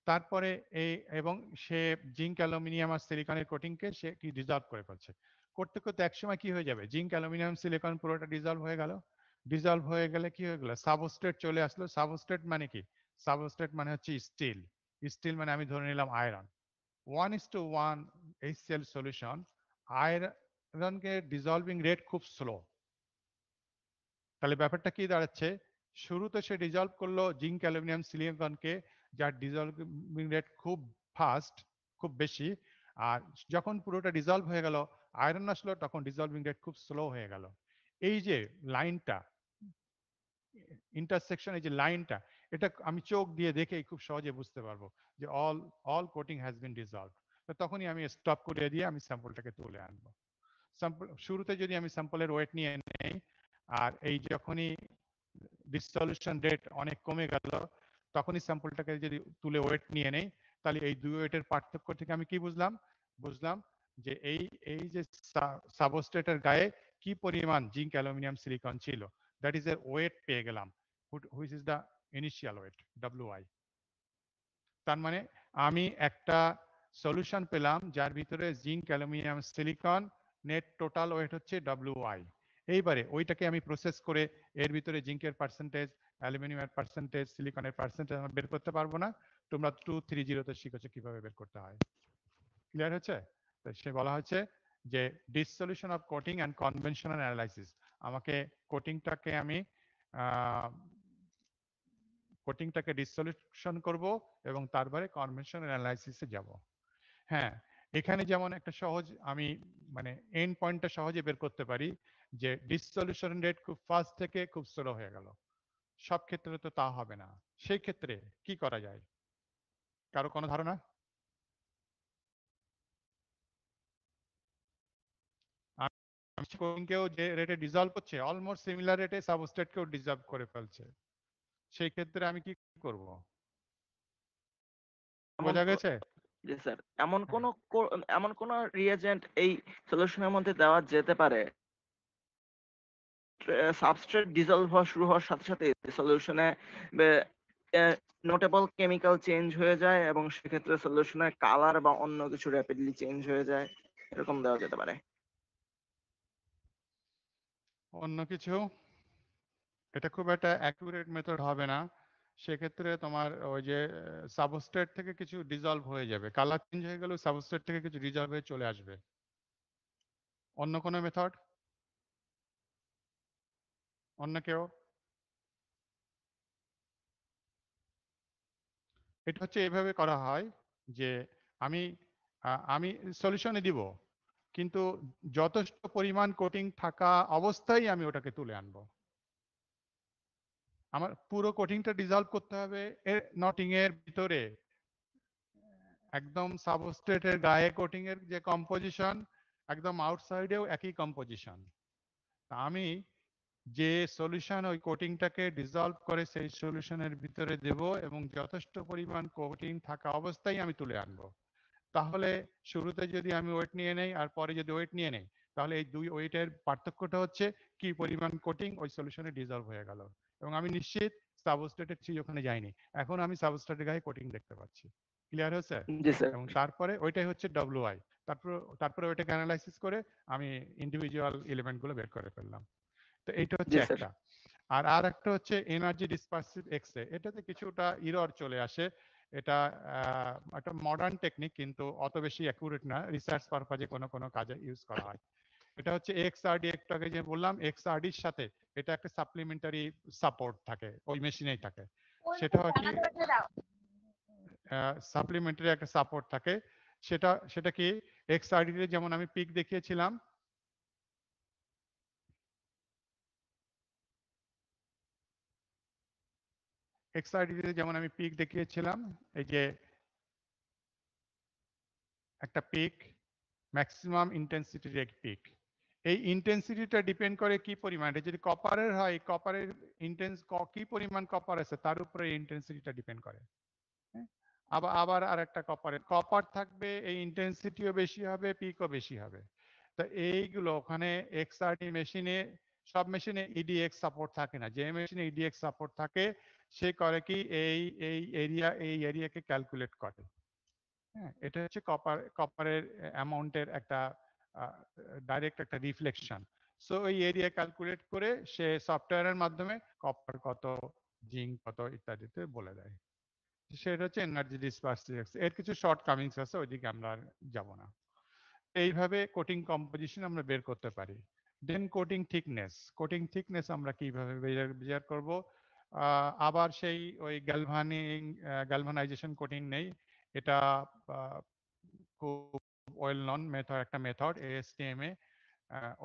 তারপরে এই এবং সে জিঙ্ক, অ্যালুমিনিয়াম আর সিলিকনের কোটিংকে সে কি ডিজলভ করে ফেলছে। করতে করতে একসময় কি হয়ে যাবে, জিঙ্ক, অ্যালুমিনিয়াম, সিলিকন পুরোটা ডিজলভ হয়ে গেল। ডিজলভ হয়ে গেলে কি হয়ে গেল, সাবস্ট্রেট চলে আসলো। সাবস্ট্রেট মানে কি, সাবস্ট্রেট মানে হচ্ছে স্টিল। স্টিল মানে আমি ধরে নিলাম আয়রন। 1:1 HCl সলিউশন, আয়রনকে ডিজলভিং রেট খুব স্লো। তাহলে ব্যাপারটা কি দাঁড়াচ্ছে, শুরুতে সে ডিজলভ করলো জিঙ্ক, অ্যালুমিনিয়াম, সিলিকনকে, যার ডিজলভিং রেট খুব ফাস্ট, খুব বেশি। আর যখন পুরোটা ডিজলভ হয়ে গেল, আয়রন আসলো, তখন ডিজলভিং রেট খুব স্লো হয়ে গেল। এই যে লাইনটা, ইন্টারসেকশন, এই যে লাইনটা, এটা আমি চোখ দিয়ে দেখেই খুব সহজে বুঝতে পারবো যে all coating has been dissolved. তখনই আমি স্টপ করে দিয়ে আমি স্যাম্পলটাকে তুলে আনবো। স্যাম্পল শুরুতে যদি আমি স্যাম্পলের ওয়েট নিয়ে নেই, আর এই যখনই ডিসলিউশন রেট অনেক কমে গেল, তখনই স্যাম্পলটাকে যদি তুলে ওয়েট নিয়ে নেই, তাহলে এই দুই ওয়েটের পার্থক্য থেকে আমি কি বুঝলাম, বুঝলাম যে এই যে সাবস্ট্রেটের গায়ে কি পরিমাণ জিঙ্ক, অ্যালুমিনিয়াম, সিলিকন ছিল, দ্যাট ইজ এর ওয়েট পেয়ে গেলাম, which is the initial weight, WI। তার মানে আমি একটা সলিউশন পেলাম যার ভিতরে zinc, aluminium, silicon net total weight হচ্ছে WI। এইবারে ওইটাকে আমি প্রসেস করে এর ভিতরে জিঙ্কের পার্সেন্টেজ, অ্যালুমিনিয়ামের পার্সেন্টেজ, সিলিকনের পার্সেন্টেজ আমরা বের করতে পারবো না। তোমরা 230-তে শিখেছো কিভাবে বের করতে হয়। ক্লিয়ার হচ্ছে? তো সে বলা হচ্ছে যে dissolution of coating and conventional analysis. আমাকে কোটিংটাকে আমি কোটিংটাকে ডিসলিউশন করব এবং তারপরে কনভেনশনাল অ্যানালাইসিসে যাব। হ্যাঁ, এখানে যেমন একটা সহজ আমি মানে এন্ড পয়েন্টটা সহজে বের করতে পারি যে ডিসলিউশন রেট খুব ফাস্ট থেকে খুব স্লো হয়ে গেল। সব ক্ষেত্রে তো তা হবে না। সেই ক্ষেত্রে কি করা যায়, কারো কোনো ধারণা? আমি কোটিংকেও যে রেটে ডিজলভ করছে অলমোস্ট সিমিলার রেটে সাবস্ট্রেটকেও ডিজলভ করে ফেলছে। সেই ক্ষেত্রে আমি কি করব? বোঝা গেছে? জি স্যার, এমন কোন রিএজেন্ট এই সলিউশনের মধ্যে দেওয়া যেতে পারে সাবস্ট্রেট ডিজলভ হওয়া শুরু হওয়ার সাথে সাথে সলিউশনে নোটেবল কেমিক্যাল চেঞ্জ হয়ে যায় এবং সেক্ষেত্রে সলিউশনের কালার বা অন্য কিছু র্যাপিডলি চেঞ্জ হয়ে যায়, এরকম দেওয়া যেতে পারে। অন্য কিছু? এটা খুব একটা অ্যাকুরেট মেথড হবে না। সেক্ষেত্রে তোমার ওই যে সাবস্ট্রেট থেকে কিছু ডিজলভ হয়ে যাবে, কালার চেঞ্জ হয়ে গেলেও সাবস্ট্রেট থেকে কিছু ডিজলভ হয়ে চলে আসবে। অন্য কোনো মেথড? অন্য কেউ? এটা হচ্ছে এভাবে করা হয় যে আমি আমি সলিউশনে দিব, কিন্তু যথেষ্ট পরিমাণ কোটিং থাকা অবস্থায় আমি ওটাকে তুলে আনবো। আমার পুরো কোটিংটা ডিজলভ করতে হবে নটিং এর ভিতরে, একদম সাবস্ট্রেটের গায়ে কোটিং এর যে কম্পোজিশন, একদম আউটসাইডেও একই কম্পোজিশন। আমি যে সলিউশন ওই কোটিংটাকে ডিজলভ করে সেই সলিউশনের ভিতরে দেব এবং যথেষ্ট পরিমাণ কোটিং থাকা অবস্থায় আমি তুলে আনবো। তাহলে শুরুতে যদি আমি ওয়েট নিয়ে নেই আর পরে যদি ওয়েট নিয়ে নেই, তাহলে এই দুই ওয়েটের পার্থক্যটা হচ্ছে কি পরিমাণ কোটিং ওই সলিউশনে ডিজলভ হয়ে গেল, এবং আমি নিশ্চিত সাবস্ট্রেটের চিজ ওখানে যায়নি। এখন আমি সাবস্ট্রেটের গায়ে কোটিং দেখতে পাচ্ছি। ক্লিয়ার হয়েছে? জি স্যার। এবং তারপরে ওইটাই হচ্ছে ডব্লিউআই। তারপরে ওইটাকে অ্যানালাইসিস করে আমি ইন্ডিভিজুয়াল এলিমেন্টগুলো বের করে ফেললাম। তো এইটা হচ্ছে জি স্যার। একটা। আর একটা হচ্ছে এনার্জি ডিসপারসিভ এক্স-রে। এটাতে কিছুটা ইরর চলে আসে। এটা একটা মডার্ন টেকনিক, কিন্তু অত বেশি অ্যাকুরেট না। রিসার্চ পারপাজে কোনো কাজে ইউজ করা হয়। এটা হচ্ছে এক্সআরডি, একটু আগে যে বললাম এক্সআরডির সাথে এটা একটা সাপ্লিমেন্টারি সাপোর্ট থাকে, ওই মেশিনেই থাকে। সেটা হয় কি, সাপ্লিমেন্টারি একটা সাপোর্ট থাকে। সেটা কি, এক্সআরডি যেমন আমি পিক দেখিয়েছিলাম, এক্সআরডিতে যেমন আমি পিক দেখিয়েছিলাম, এই যে একটা পিক, ম্যাক্সিমাম ইন্টেন্সিটির এক পিক। এই ইন্টেন্সিটিটা ডিপেন্ড করে কি পরিমাণ, এটা যদি কপারের হয়, কপারের কি পরিমাণ কপার আছে তার উপরে ইন্টেন্সিটিটা ডিপেন্ড করে। হ্যাঁ? আবার আর একটা কপার থাকবে, এই ইন্টেন্সিটিও বেশি হবে, পিকও বেশি হবে। তো এইগুলো ওখানে এক্সআরডি মেশিনে, সব মেশিনে ইডিএক্স সাপোর্ট থাকে না। যে মেশিনে ইডিএক্স সাপোর্ট থাকে সে করে কি, এই এরিয়াকে ক্যালকুলেট করে। হ্যাঁ, এটা হচ্ছে কপারের অ্যামাউন্টের একটা ডাইরেক্ট একটা রিফ্লেকশন। সো এই এরিয়া ক্যালকুলেট করে সে সফটওয়্যারের মাধ্যমে কপার কত, জিঙ্ক কত ইত্যাদিতে বলে দেয়। সেটা হচ্ছে এনার্জি ডিসপারসিভ এক্স। এর কিছু শর্ট কামিংস আছে, ওইদিকে আমরা আর যাব না। এইভাবে কোটিং কম্পোজিশন আমরা বের করতে পারি। দেন কোটিং থিকনেস আমরা কিভাবে বের করব? আবার সেই ওই গ্যালভানাইজেশন কোটিং নেই। এটা খুব ওয়েল নন মেথড, একটা মেথড এএসটিএম এ,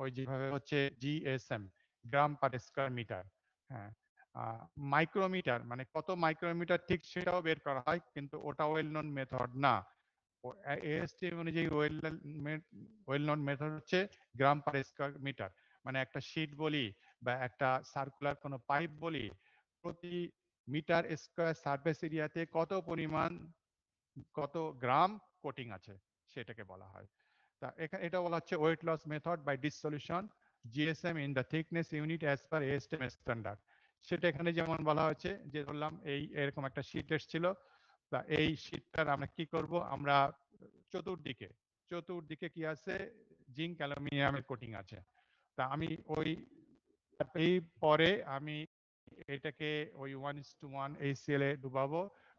ওই যেভাবে হচ্ছে জিএসএম, গ্রাম পার স্কয়ার মিটার। হ্যাঁ, মাইক্রোমিটার মানে কত মাইক্রোমিটার ঠিক সেটাও বের করা হয়, কিন্তু ওটা ওয়েল নন মেথড না। এএসটিএম অনুযায়ী ওয়েল নন মেথড হচ্ছে গ্রাম পার স্কয়ার মিটার। মানে একটা শীট বলি বা একটা সার্কুলার কোনো পাইপ বলি, প্রতি মিটার স্কয়ার সারফেস এরিয়াতে কত গ্রাম কোটিং আছে সেটাকে বলা হয়। তা এটা বলা হচ্ছে weight loss method by dissolution GSM in the thickness unit as per ASTM standard. সেটা এখানে যেমন বলা হচ্ছে, যে ধরলাম এরকম একটা শীট এসেছিল, তা এই শীটটার আমরা কি করব, আমরা চতুর্দিকে কি আছে, জিঙ্ক অ্যালুমিনিয়ামের কোটিং আছে। তা আমি এই পরে আমি এটাকে ওই 1:1 HCl এ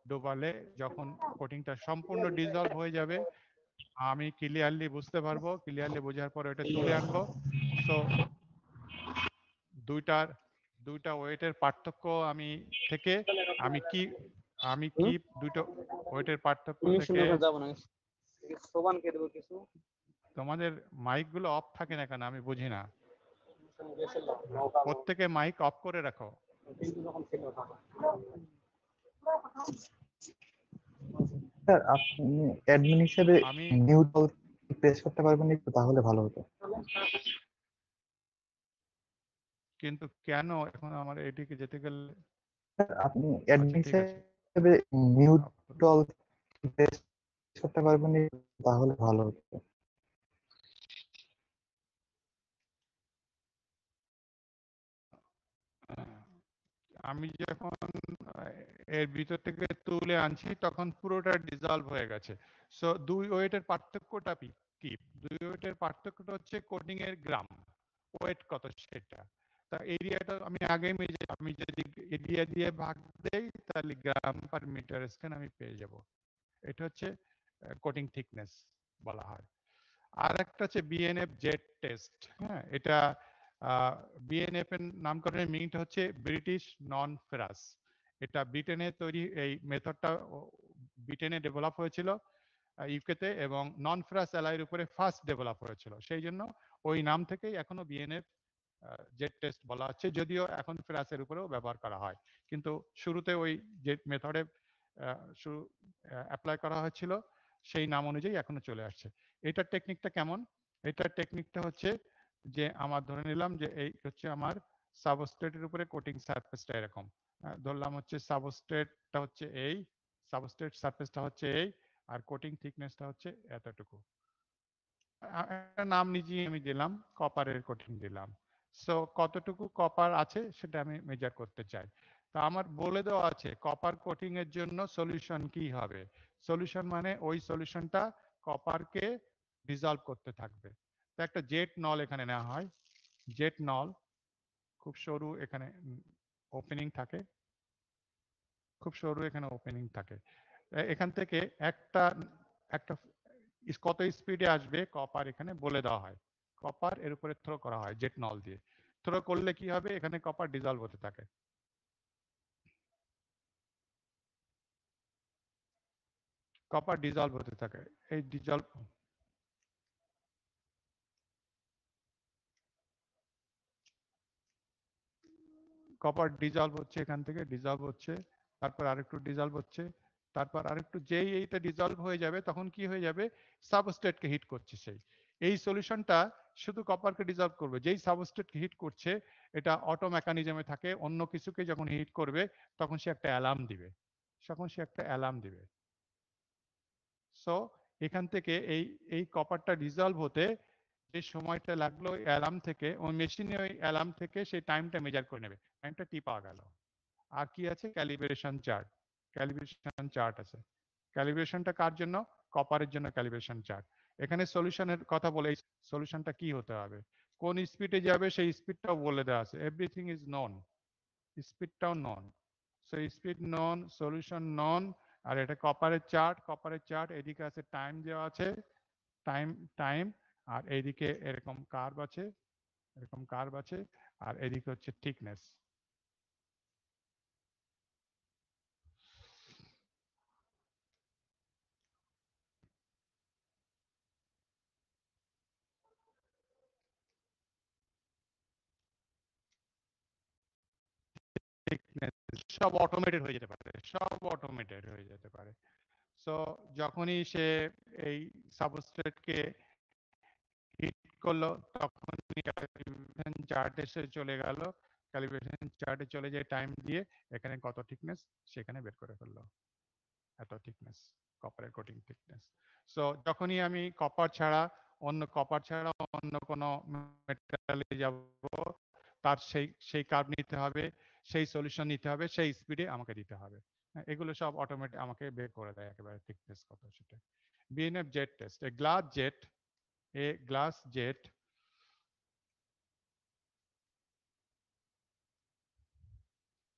ডোবালে যখন কোটিংটা সম্পূর্ণ ডিজলভ হয়ে যাবে, আমি ক্লিয়ারলি বুঝতে পারবো, ক্লিয়ারলি বোঝার পরে ওটা তুলে আনবো। সো দুইটা ওয়েটের পার্থক্য থেকে আমি কি দুটো ওয়েটের পার্থক্য থেকে, তোমাদের মাইক গুলো অফ থাকে না কেন আমি বুঝি না। প্রত্যেকে মাইক অফ করে রাখো। স্যার আপনি অ্যাডমিন হিসেবে আমি মিউট প্রেস করতে পারবেন একটু, তাহলে ভালো হতো। কিন্তু কেন এখন আমার এদিকে যেতে গেলে স্যার আপনি আচ্ছা অ্যাডমিন ঠিক আছে হিসেবে নিউট্রাল টেস্ট করতে পারবেন তাহলে ভালো হতো। আমি যখন এর ভিতর থেকে তুলে আনছি তখন পুরোটা ডিজলভ হয়ে গেছে। সো দুই ওয়েটের পার্থক্যটা কি? দুই ওয়েটের পার্থক্যটা হচ্ছে কোটিং এর গ্রাম, ওয়েট কত সেটা। তা এরিয়াটা আমি আগেই আমি যদি এরিয়া দিয়ে ভাগ দেই তাহলে গ্রাম পার মিটার স্কয়ার আমি পেয়ে যাব। এটা হচ্ছে কোটিং থিকনেস বলা হয়। আর একটা হচ্ছে বিএনএফ জেড টেস্ট। হ্যাঁ, এটা বিএনএফ এর নামকরণের মিনিংটা হচ্ছে ব্রিটিশ নন ফেরাস। এটা ব্রিটেনে তৈরি, এই মেথডটা ব্রিটেনে ডেভেলপ হয়েছিল ইউকেতে, এবং নন ফেরাস অ্যালয়ের উপরে ফার্স্ট ডেভেলপ হয়েছিল। সেই জন্য ওই নাম থেকেই এখনো বিএনএফ জেড টেস্ট বলা হচ্ছে, যদিও এখন ফেরাসের উপরেও ব্যবহার করা হয়, কিন্তু শুরুতে ওই যে মেথডে শুরু অ্যাপ্লাই করা হয়েছিল সেই নাম অনুযায়ী এখনো চলে আসছে। এটার টেকনিকটা কেমন? এটার টেকনিকটা হচ্ছে যে আমার ধরে নিলাম যে এই হচ্ছে আমার সাবস্ট্রেটের উপরে কোটিং সারফেসটা এরকম, ধরলাম হচ্ছে সাবস্ট্রেটটা হচ্ছে এই, সাবস্ট্রেট সারফেসটা হচ্ছে এই, আর কোটিং থিকনেসটা হচ্ছে এতটুকু। একটা নাম নিজেই আমি দিলাম, কপারের কোটিং দিলাম। সো কতটুকু কপার আছে সেটা আমি মেজার করতে চাই। তা আমার বলে দেওয়া আছে কপার কোটিং এর জন্য সলিউশন কি হবে। সলিউশন মানে ওই সলিউশনটা কপারকে ডিজলভ করতে থাকবে। তো একটা জেট নল এখানে নেওয়া হয়। জেট নল খুব সরু, এখানে ওপেনিং থাকে, খুব সরু এখানে ওপেনিং থাকে। এখান থেকে একটা একটা কত স্পিডে আসবে কপার এখানে বলে দেওয়া হয়। কপার এর উপরে থ্রো করা হয় জেট নল দিয়ে। থ্রো করলে কি হবে, এখানে কপার ডিজলভ হতে থাকে। কপার ডিজলভ হতে থাকে। এই ডিজলভ, কপার ডিজলভ হচ্ছে, এখান থেকে ডিজলভ হচ্ছে, তারপর আরেকটু ডিজলভ হচ্ছে, তারপর আরেকটু, যেই এইটা ডিজলভ হয়ে যাবে তখন কি হয়ে যাবে, সাবস্ট্রেটকে হিট করছে সেই। এই সলিউশনটা শুধু কপারকে ডিজলভ করবে, যেই সাবস্ট্রেটকে হিট করছে এটা অটো মেকানিজমে থাকে, অন্য কিছুকে যখন হিট করবে তখন সে একটা অ্যালার্ম দিবে, তখন সে একটা অ্যালার্ম দিবে। সো এখান থেকে এই এই কপারটা ডিজলভ হতে যে সময়টা লাগলো অ্যালার্ম থেকে, ওই মেশিনে ওই অ্যালার্ম থেকে সেই টাইমটা মেজার করে নেবে, টাইমটা টি পাওয়া গেল। আর কি আছে, ক্যালিব্রেশন চার্ট। ক্যালিব্রেশন চার্ট আছে। ক্যালিব্রেশনটা কার জন্য? কপারের জন্য ক্যালিব্রেশন চার্ট। এখানে সলিউশনের কথা বলে, এই সলিউশনটা কি হতে হবে, কোন স্পিডে যাবে সেই স্পিডটাও বলে দেওয়া আছে। এভরিথিং ইজ নন, স্পিডটাও known. So speed known, solution known, আর এটা কপারের চার্ট। কপারের চার্ট, এদিকে আছে টাইম দেওয়া আছে, টাইম টাইম, আর এইদিকে এরকম কার্ভ আছে, এরকম কার্ভ আছে, আর এদিকে হচ্ছে থিকনেস। সব অটোমেটেড হয়ে যেতে পারে, সব অটোমেটেড হয়ে যেতে পারে। সো যখনই সে এই সাবস্ট্রেটকে হিট করলো তখনই ক্যালিব্রেশন চার্টে সে চলে গেল, ক্যালিব্রেশন চার্টে চলে যায় টাইম দিয়ে, এখানে কত থিকনেস সেখানে বের করে ফেললো, এত থিকনেস, কপারের কোটিং থিকনেস। সো যখনই আমি কপার ছাড়া অন্য কোনো মেটালে যাব, তার সেই সেই কার্ভ নিতে হবে, সেই সলিউশন নিতে হবে, সেই স্পিডে আমাকে দিতে হবে। এগুলো সব অটোমেটিক আমাকে বের করে দেয় একেবারে থিকনেস কত সেটা। BNF jet test, a glass jet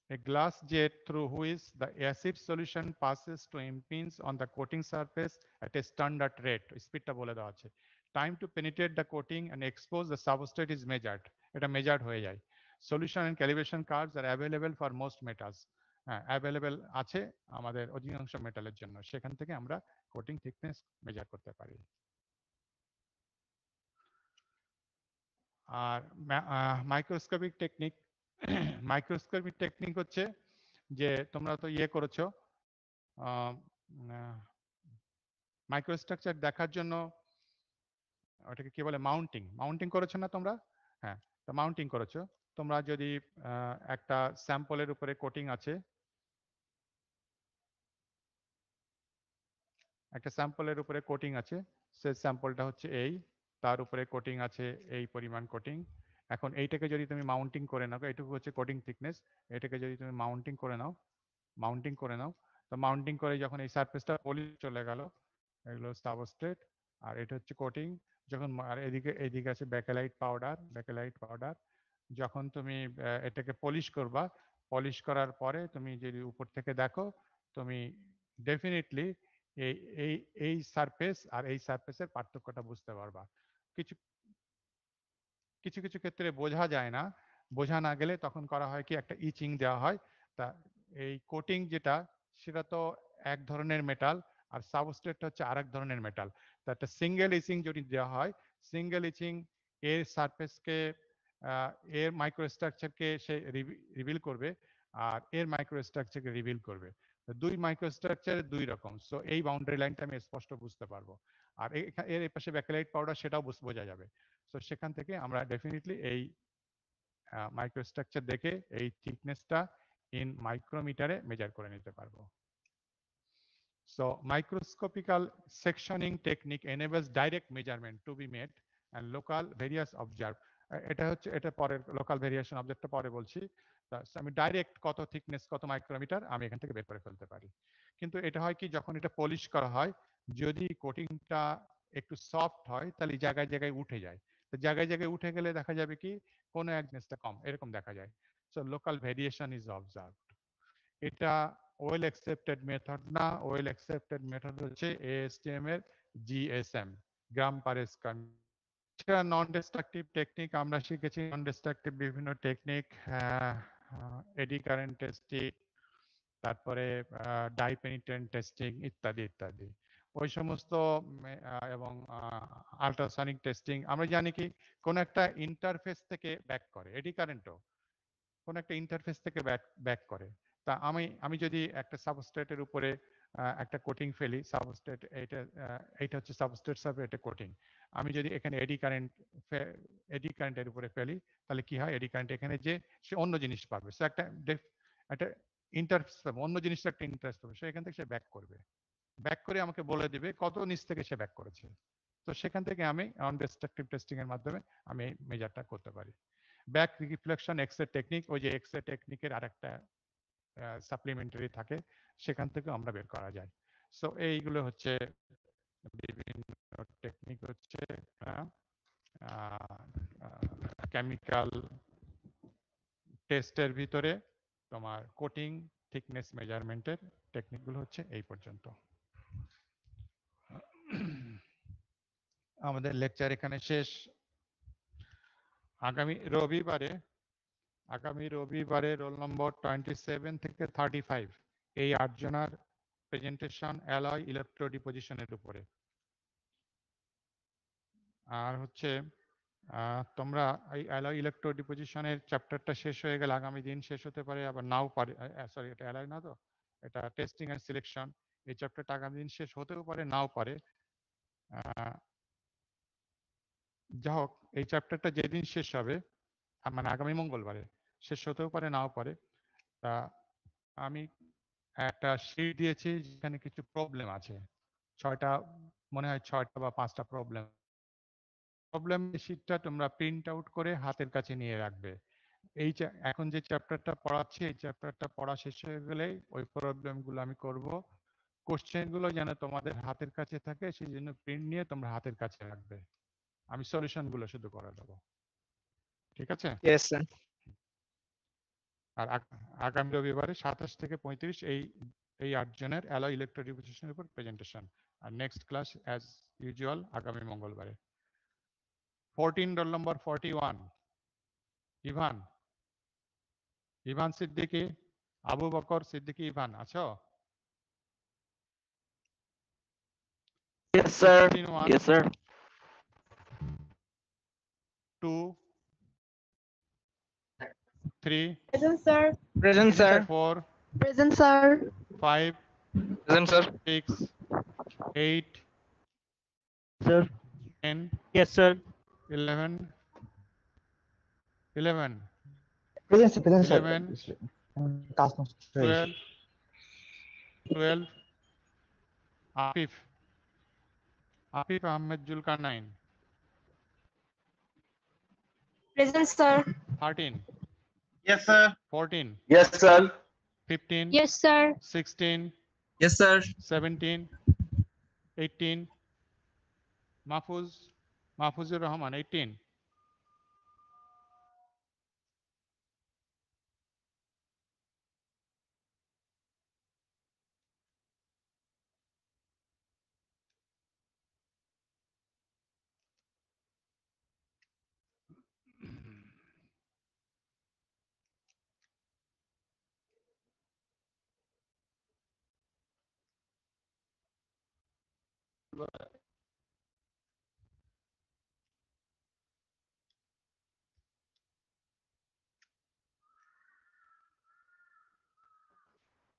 a glass jet through which the acid solution passes to impinge on the coating surface at a standard rate. স্পিডটা বলে দেওয়া আছে। Time to penetrate the coating and expose the substrate is measured. এটা measured হয়ে যায়। Solution and calibration cards are available for most metals. হ্যাঁ, অ্যাভেলেবেল আছে আমাদের অধিকাংশ মেটালের জন্য। সেখান থেকে আমরা কোটিং থিকনেস মেজার করতে পারি। আর মাইক্রোস্কোপিক টেকনিক, মাইক্রোস্কোপিক টেকনিক হচ্ছে যে তোমরা তো ইয়ে করেছো, মাইক্রোস্ট্রাকচার দেখার জন্য ওটাকে কি বলে, মাউন্টিং, মাউন্টিং করেছো না তোমরা? হ্যাঁ, তো মাউন্টিং করেছো। তোমরা যদি একটা স্যাম্পলের উপরে কোটিং আছে, একটা স্যাম্পলের উপরে কোটিং আছে, সেই স্যাম্পলটা হচ্ছে এই, তার উপরে কোটিং আছে এই পরিমাণ কোটিং। এখন এইটাকে যদি তুমি মাউন্টিং করে নাও, এইটুকু হচ্ছে কোটিং থিকনেস, এটাকে যদি তুমি মাউন্টিং করে নাও, তো মাউন্টিং করে যখন এই সারফেসটা পলিশ চলে গেল, এগুলো সাবস্ট্রেট, আর এটা হচ্ছে কোটিং। যখন আর এদিকে আছে ব্যাকেলাইট পাউডার। যখন তুমি এটাকে পলিশ করার পরে তুমি যদি উপর থেকে দেখো, তুমি ডেফিনেটলি এই এই এই সারফেস আর এই সারফেসের পার্থক্যটা বুঝতে পারবা। কিছু কিছু কিছু ক্ষেত্রে বোঝা যায় না, বোঝা না গেলে তখন করা হয় কি, একটা ইচিং দেওয়া হয়। তা এই কোটিং যেটা, সেটা তো এক ধরনের মেটাল, আর সাবস্ট্রেটটা হচ্ছে আরেক ধরনের মেটাল। তা একটা সিঙ্গেল ইচিং যদি দেওয়া হয়, সিঙ্গেল ইচিং এর সারফেসকে, এর মাইক্রোস্ট্রাকচারকে সে রিভিল করবে, আর এর মাইক্রোস্ট্রাকচারকে রিভিল করবে। দুই মাইক্রোস্ট্রাকচার দুই রকম, সো এই বাউন্ডারি লাইনটা আমি স্পষ্ট বুঝতে পারবো। আর এর পাশে ব্যাকেলাইট পাউডার, সেটাও বোঝা যাবে। তো সেখান থেকে আমরা ডেফিনেটলি এই মাইক্রোস্ট্রাকচার দেখে এই থিকনেসটা ইন মাইক্রোমিটারে মেজার করে নিতে পারবো। So microscopical sectioning technique enables direct measurement to be made and local various observed. এটা পরে লোকাল ভেরিয়েশন অবজেক্টটা পরে বলছি। আমি ডাইরেক্ট কত থিকনেস, কত মাইক্রোমিটার আমি এখান থেকে বের করে ফেলতে পারি। কিন্তু এটা হয় কি, যখন এটা পলিশ করা হয়, যদি কোটিংটা একটু সফট হয়, তাহলে জায়গায় জায়গায় উঠে যায়। তো জায়গায় উঠে গেলে দেখা যাবে কি, কোনো একনেসটা কম এরকম দেখা যায়। So local variation is observed. এটা ওয়েল অ্যাকসেপ্টেড মেথড না, ওয়েল অ্যাকসেপ্টেড মেথড হচ্ছে ASTM এর GSM, গ্রাম পার স্কয়ার। এটা নন ডিস্ট্রাকটিভ টেকনিক, আমরা শিখেছি নন ডিস্ট্রাকটিভ বিভিন্ন টেকনিক, এডি কারেন্ট টেস্টিং, তারপরে ডাই পেনিট্রেন্ট টেস্টিং ইত্যাদি ইত্যাদি। ওই সমস্ত এবং আল্ট্রাসনিক টেস্টিং। আমরা জানি কি, কোন একটা ইন্টারফেস থেকে ব্যাক করে, এডি কারেন্টও কোন একটা ইন্টারফেস থেকে ব্যাক করে। তা আমি যদি একটা সাবস্ট্রেটের উপরে একটা কোটিং ফেলি, সাবস্ট্রেট এইটা হচ্ছে সাবস্ট্রেট সার্ফেস, এটা কোটিং। আমি যদি এখানে এডি কারেন্টের উপরে ফেলি, তাহলে কি হয়, এডি কারেন্ট এখানে যে সে অন্য জিনিস পাবে, সে একটা ইন্টারফেস পাবে, অন্য জিনিসটা একটা ইন্টারফেস পাবে, সে এখান থেকে সে ব্যাক করবে, ব্যাক করে আমাকে বলে দিবে কত নিচ থেকে সে ব্যাক করেছে। তো সেখান থেকে আমি নন ডিস্ট্রাকটিভ টেস্টিং এর মাধ্যমে আমি মেজারটা করতে পারি। ব্যাক রিফ্লেকশন এক্স-রে টেকনিক, ওই যে এক্স-রে টেকনিকের আরেকটা সাপ্লিমেন্টারি থাকে, সেখান থেকে আমরা বের করা যায়। সো এইগুলো হচ্ছে বিভিন্ন টেকনিক, হচ্ছে কেমিক্যাল টেস্টের ভিতরে তোমার কোটিং থিকনেস মেজারমেন্টের টেকনিকগুলো হচ্ছে এই পর্যন্ত। আমাদের লেকচার এখানে শেষ। আগামী রবিবারে রোল নম্বর 27 থেকে 35 এই 8 জনের প্রেজেন্টেশন অ্যালয় ইলেকট্রোডিপোজিশনের উপরে। আর হচ্ছে তোমরা এই অ্যালয় ইলেকট্রোডিপোজিশনের চ্যাপ্টারটা শেষ হয়ে গেলে আগামী দিন শেষ হতে পারে, আবার নাও পারে। সরি, এটা অ্যালয় না, তো এটা টেস্টিং এন্ড সিলেকশন। এই চ্যাপ্টারটা আগামী দিন শেষ হতেও পারে, নাও পারে। যা হোক, এই চ্যাপ্টারটা যেদিন শেষ হবে, মানে আগামী মঙ্গলবারে শেষ হতেও পারে, নাও পারে। তা আমি একটা শীট দিয়েছি যেখানে কিছু প্রবলেম আছে, মনে হয় 6টা বা 5টা প্রবলেম শীটটা তোমরা প্রিন্ট আউট করে হাতের কাছে নিয়ে রাখবে। এখন যে চ্যাপ্টারটা পড়াচ্ছি, এই চ্যাপ্টারটা পড়া শেষ হয়ে গেলে ওই প্রবলেমগুলো আমি করব। কোশ্চেনগুলো যেন তোমাদের হাতের কাছে থাকে, সেই জন্য প্রিন্ট নিয়ে তোমরা হাতের কাছে রাখবে। আমি সলিউশনগুলো শুধু করে দেবো, ঠিক আছে? Yes, sir. আর আগামী রবিবারে 27 থেকে 35 এই 8 জনের অ্যালয় ইলেকট্রোডিপোজিশনের উপর প্রেজেন্টেশন। আর নেক্সট ক্লাস অ্যাজ ইউজুয়াল আগামী মঙ্গলবারে। 14 রোল নম্বর 41 ইভান সিদ্দিকী, আবু বকর সিদ্দিকী। ইভান আছো? Yes, sir. 16-1, Yes, sir. 2, 3, Present, sir. Present, sir. 4, Present, sir. 5, Present, sir. 6, 8, Sir. 10, Yes, sir. 11, present sir 11 কাজ নষ্ট হয়ে গেছে। 12 Afif Ahmed Julkarnain Present, sir. 13 Yes, sir. 14 Yes, sir. 15 Yes, sir. 16 Yes, sir. 17 18 Mahfuzur Rahman 18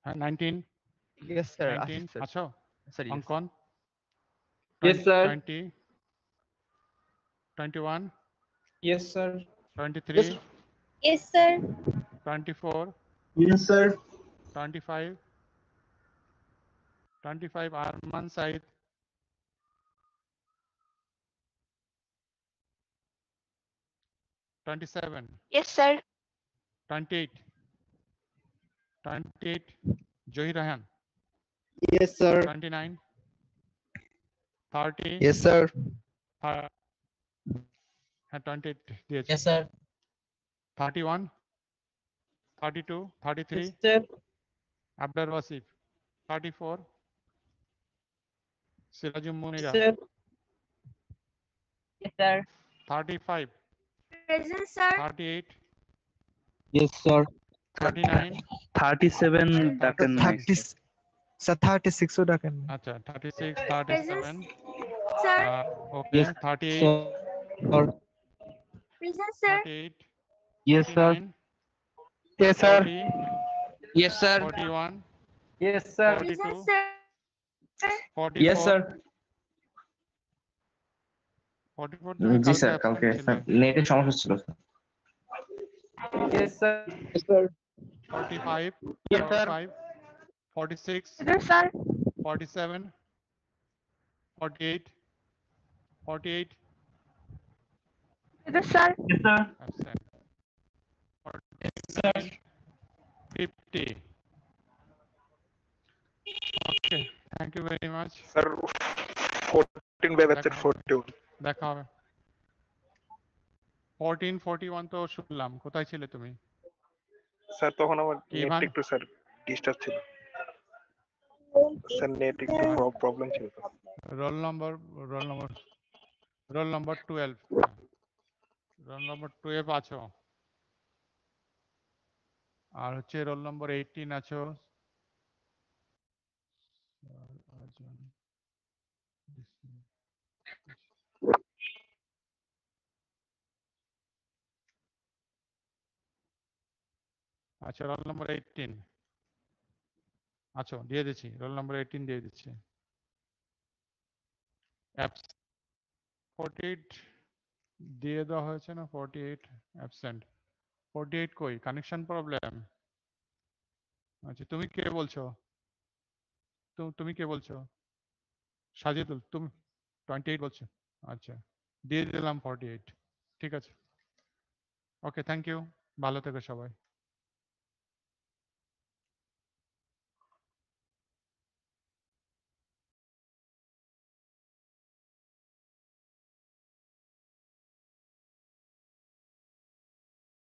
19 Yes, sir. 19 Sir. আছো Sir, yes. অঙ্কন Yes, sir. 20 21 Yes, sir. 23 Yes, sir. 24 Yes, sir. 25 Arman Said 27 Yes, sir. 28 Johir Rahan Yes, sir. 29 30 Yes, sir. হ্যাঁ 28 দিয়েছি Yes, sir. 31 32 33 sir. Abdul Wasif 34 Sirajul Munira Yes, sir. 35 Present, sir. 38 Yes, sir. 39 37 ডাকেন নাই। 36 ও ডাকেন। আচ্ছা 36 Present, 37 sir. okay Yes, 38 sir. Present, sir. 38 Yes, sir. 39 Yes, sir. 40 Yes, sir. 41 Yes, sir. 42 Present, sir. 44 Yes, sir. 44 তুমি জি কালকে স্যার, absent কালকে ছিলে। নেটের সমস্যা ছিল sir. Yes, sir. Yes, sir. 45 Yes, sir. 45 46 Present, sir. 47 48 48 Present, sir. Yes, sir. absent Sir. 50 okay thank you very much sir 14 by ব্যাচের 41 দেখা হবে 14 41 তো শুনলাম কোথায় ছিলে তুমি স্যার তখন আমার নেট ইভান? একটু স্যার ডিস্টার্ব ছিল স্যার নেট একটু প্রবলেম ছিল রোল নম্বর 12 রোল নম্বর 12 আছো আর হচ্ছে রোল নম্বর 18 আছো আচ্ছা রোল নম্বর 18 আছো দিয়ে দিচ্ছি রোল নম্বর 18 দিয়ে দিচ্ছি অ্যাপস 48 দিয়ে দেওয়া হয়েছে না 48 অ্যাবসেন্ট 48 কই কানেকশন প্রবলেম আচ্ছা তুমি কে বলছো তুমি কে বলছো সাজিদুল তুমি 28 বলছো আচ্ছা দিয়ে দিলাম 48 ঠিক আছে ওকে থ্যাংক ইউ ভালো থেকো সবাই